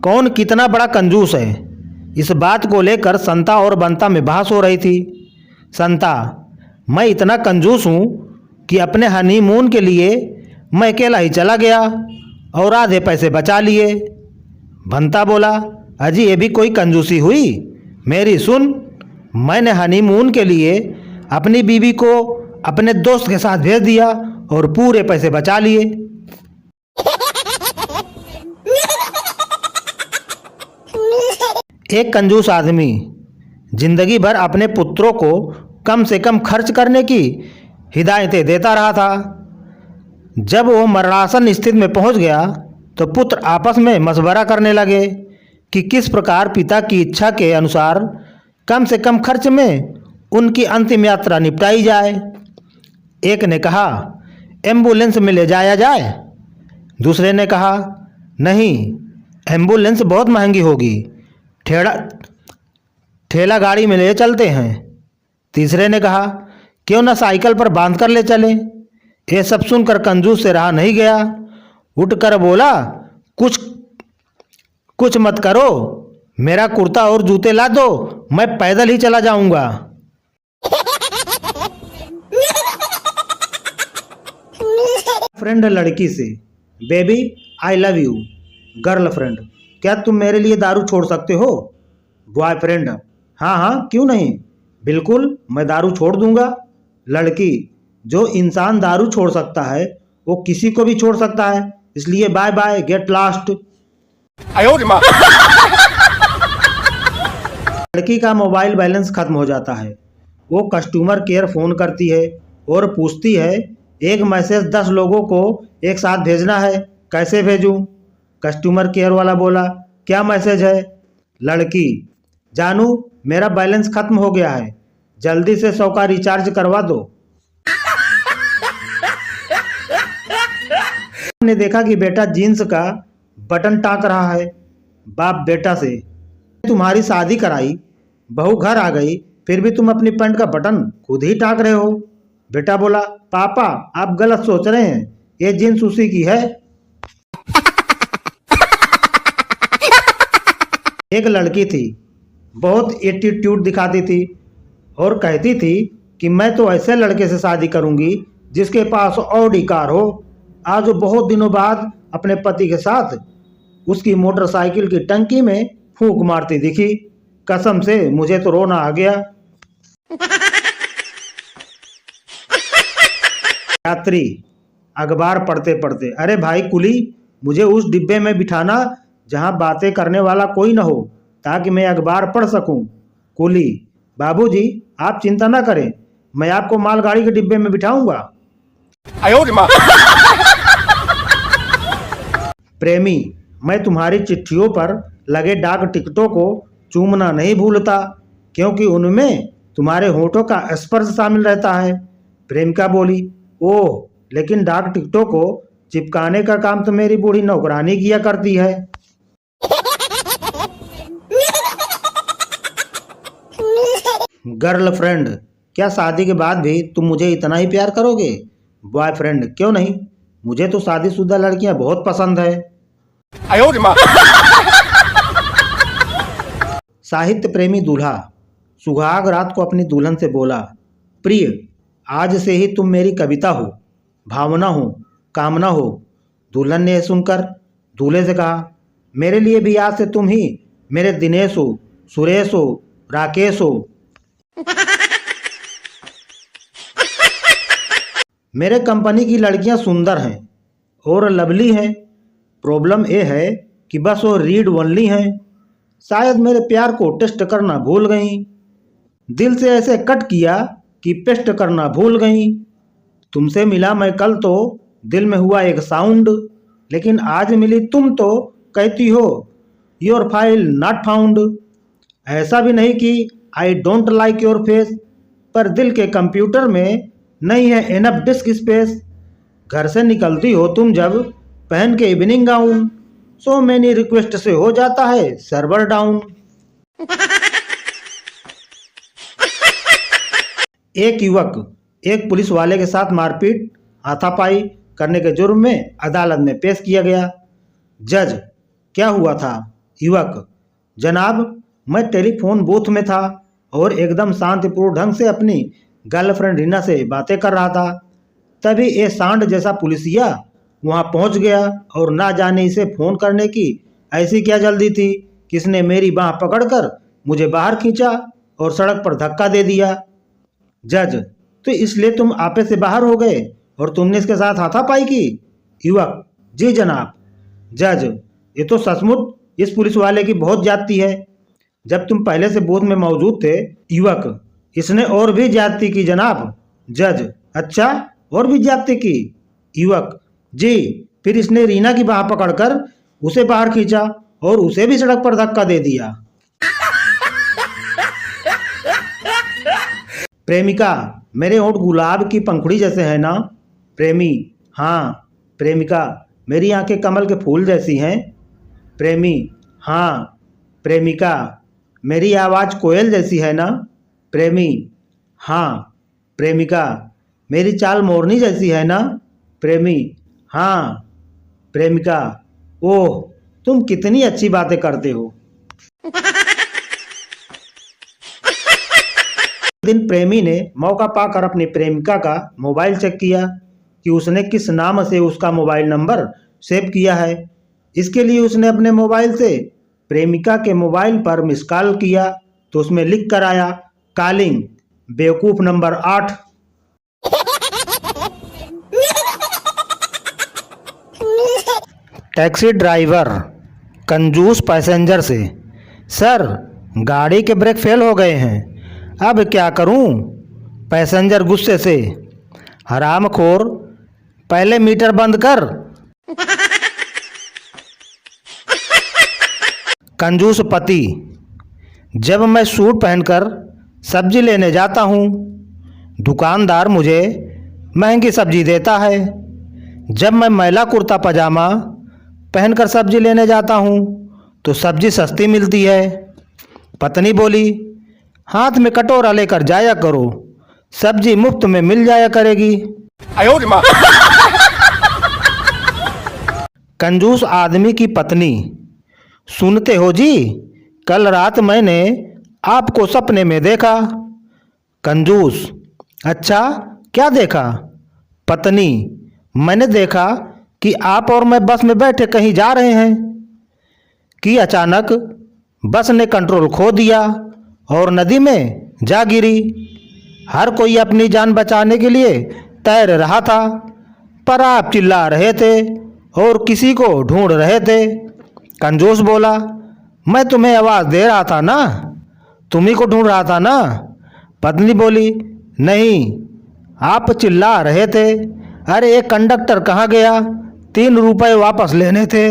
कौन कितना बड़ा कंजूस है। इस बात को लेकर संता और बंता में बहस हो रही थी। संता, मैं इतना कंजूस हूँ कि अपने हनीमून के लिए मैं अकेला ही चला गया और आधे पैसे बचा लिए। बंता बोला, अजी ये भी कोई कंजूसी हुई। मेरी सुन, मैंने हनीमून के लिए अपनी बीवी को अपने दोस्त के साथ भेज दिया और पूरे पैसे बचा लिए। एक कंजूस आदमी जिंदगी भर अपने पुत्रों को कम से कम खर्च करने की हिदायतें देता रहा था। जब वो मरणासन स्थिति में पहुंच गया तो पुत्र आपस में मशवरा करने लगे कि किस प्रकार पिता की इच्छा के अनुसार कम से कम खर्च में उनकी अंतिम यात्रा निपटाई जाए। एक ने कहा, एम्बुलेंस में ले जाया जाए। दूसरे ने कहा, नहीं, एम्बुलेंस बहुत महंगी होगी, ठेला गाड़ी में ले चलते हैं। तीसरे ने कहा, क्यों ना साइकिल पर बांध कर ले चलें। ये सब सुनकर कंजूस से रहा नहीं गया, उठकर बोला, कुछ मत करो, मेरा कुर्ता और जूते ला दो, मैं पैदल ही चला जाऊंगा। फ्रेंड लड़की से, baby I love you. Girlfriend, क्या तुम मेरे लिए दारू छोड़ सकते हो। बॉयफ्रेंड, हाँ हाँ क्यों नहीं, बिल्कुल मैं दारू छोड़ दूंगा। लड़की, जो इंसान दारू छोड़ सकता है वो किसी को भी छोड़ सकता है, इसलिए बाय बाय, गेट लास्ट। लड़की का मोबाइल बैलेंस खत्म हो जाता है। वो कस्टमर केयर फोन करती है और पूछती है, एक मैसेज 10 लोगों को एक साथ भेजना है, कैसे भेजूं। कस्टमर केयर वाला बोला, क्या मैसेज है। लड़की, जानू मेरा बैलेंस खत्म हो गया है, जल्दी से 100 का रिचार्ज करवा दो। ने देखा कि बेटा जीन्स का बटन टाँक रहा है। बाप बेटा से, तुम्हारी शादी कराई, बहू घर आ गई, फिर भी तुम अपनी पैंट का बटन खुद ही टाँक रहे हो। बेटा बोला, पापा आप गलत सोच रहे हैं, ये जीन्स उसी की है। एक लड़की थी, बहुत एटीट्यूड दिखाती थी और कहती थी कि मैं तो ऐसे लड़के से शादी करूंगी जिसके पास ऑडी कार हो। आज वो बहुत दिनों बाद अपने पति के साथ उसकी मोटरसाइकिल की टंकी में फूंक मारती दिखी। कसम से मुझे तो रोना आ गया। यात्री अखबार पढ़ते पढ़ते, अरे भाई कुली, मुझे उस डिब्बे में बिठाना जहां बातें करने वाला कोई ना हो, ताकि मैं अखबार पढ़ सकूं। कुली, बाबूजी आप चिंता ना करें, मैं आपको मालगाड़ी के डिब्बे में बिठाऊंगा। प्रेमी, मैं तुम्हारी चिट्ठियों पर लगे डाक टिकटों को चूमना नहीं भूलता, क्योंकि उनमें तुम्हारे होठों का स्पर्श शामिल रहता है। प्रेमिका बोली, ओह, लेकिन डाक टिकटों को चिपकाने का काम तो मेरी बूढ़ी नौकरानी किया करती है। गर्लफ्रेंड, क्या शादी के बाद भी तुम मुझे इतना ही प्यार करोगे। बॉयफ्रेंड, क्यों नहीं, मुझे तो शादीशुदा लड़कियां बहुत पसंद है। साहित्य प्रेमी दूल्हा सुहाग रात को अपनी दुल्हन से बोला, प्रिय, आज से ही तुम मेरी कविता हो, भावना हो, कामना हो। दुल्हन ने सुनकर दूल्हे से कहा, मेरे लिए भी आज से तुम ही मेरे दिनेश हो, सुरेश हो, राकेश हो। मेरे कंपनी की लड़कियां सुंदर हैं और लवली हैं, प्रॉब्लम ये है कि बस वो रीड ओनली हैं। शायद मेरे प्यार को टेस्ट करना भूल गईं, दिल से ऐसे कट किया कि पेस्ट करना भूल गईं। तुमसे मिला मैं कल तो दिल में हुआ एक साउंड, लेकिन आज मिली तुम तो कहती हो योर फाइल नॉट फाउंड। ऐसा भी नहीं कि I don't like your face, पर दिल के कंप्यूटर में नहीं है इनफ डिस्क स्पेस। घर से निकलती हो तुम जब पहन के evening gown, so many request से हो जाता है सर्वर डाउन। एक युवक एक पुलिस वाले के साथ मारपीट हाथापाई करने के जुर्म में अदालत में पेश किया गया। जज, क्या हुआ था, युवक: जनाब, मैं टेलीफोन बूथ में था और एकदम शांतिपूर्ण ढंग से अपनी गर्लफ्रेंड रीना से बातें कर रहा था। तभी ये सांड जैसा पुलिसिया वहां पहुंच गया और ना जाने इसे फोन करने की ऐसी क्या जल्दी थी, किसने मेरी बाह पकड़कर मुझे बाहर खींचा और सड़क पर धक्का दे दिया। जज: तो इसलिए तुम आपे से बाहर हो गए और तुमने इसके साथ हाथापाई की? युवक: जी जनाब। जज: ये तो सचमुच इस पुलिस वाले की बहुत ज्यादती है। जब तुम पहले से बूथ में मौजूद थे। युवक: इसने और भी ज्यादती की जनाब। जज: अच्छा, और भी ज्यादती की? युवक: जी, फिर इसने रीना की बाह पकड़कर उसे बाहर खींचा और उसे भी सड़क पर धक्का दे दिया। प्रेमिका: मेरे होंठ गुलाब की पंखुड़ी जैसे है ना? प्रेमी: हाँ। प्रेमिका: मेरी आंखें कमल के फूल जैसी हैं? प्रेमी: हाँ। प्रेमिका: मेरी आवाज़ कोयल जैसी है ना? प्रेमी: हाँ। प्रेमिका: मेरी चाल मोरनी जैसी है ना? प्रेमी: हाँ। प्रेमिका: ओह, तुम कितनी अच्छी बातें करते हो। दिन प्रेमी ने मौका पाकर अपनी प्रेमिका का मोबाइल चेक किया कि उसने किस नाम से उसका मोबाइल नंबर सेव किया है। इसके लिए उसने अपने मोबाइल से प्रेमिका के मोबाइल पर मिस कॉल किया तो उसमें लिख कर आया, कॉलिंग बेवकूफ़ नंबर 8। टैक्सी ड्राइवर कंजूस पैसेंजर से: सर, गाड़ी के ब्रेक फेल हो गए हैं, अब क्या करूं? पैसेंजर गुस्से से: हरामखोर, पहले मीटर बंद कर। कंजूस पति: जब मैं सूट पहनकर सब्जी लेने जाता हूं, दुकानदार मुझे महंगी सब्जी देता है। जब मैं मैला कुर्ता पजामा पहनकर सब्जी लेने जाता हूं, तो सब्जी सस्ती मिलती है। पत्नी बोली: हाथ में कटोरा लेकर जाया करो, सब्जी मुफ्त में मिल जाया करेगी। कंजूस आदमी की पत्नी: सुनते हो जी, कल रात मैंने आपको सपने में देखा। कंजूस: अच्छा, क्या देखा? पत्नी: मैंने देखा कि आप और मैं बस में बैठे कहीं जा रहे हैं कि अचानक बस ने कंट्रोल खो दिया और नदी में जा गिरी। हर कोई अपनी जान बचाने के लिए तैर रहा था, पर आप चिल्ला रहे थे और किसी को ढूंढ रहे थे। कंजूस बोला: मैं तुम्हें आवाज़ दे रहा था ना, तुम्ही को ढूंढ रहा था ना। पत्नी बोली: नहीं, आप चिल्ला रहे थे, अरे एक कंडक्टर कहाँ गया, 3 रुपए वापस लेने थे।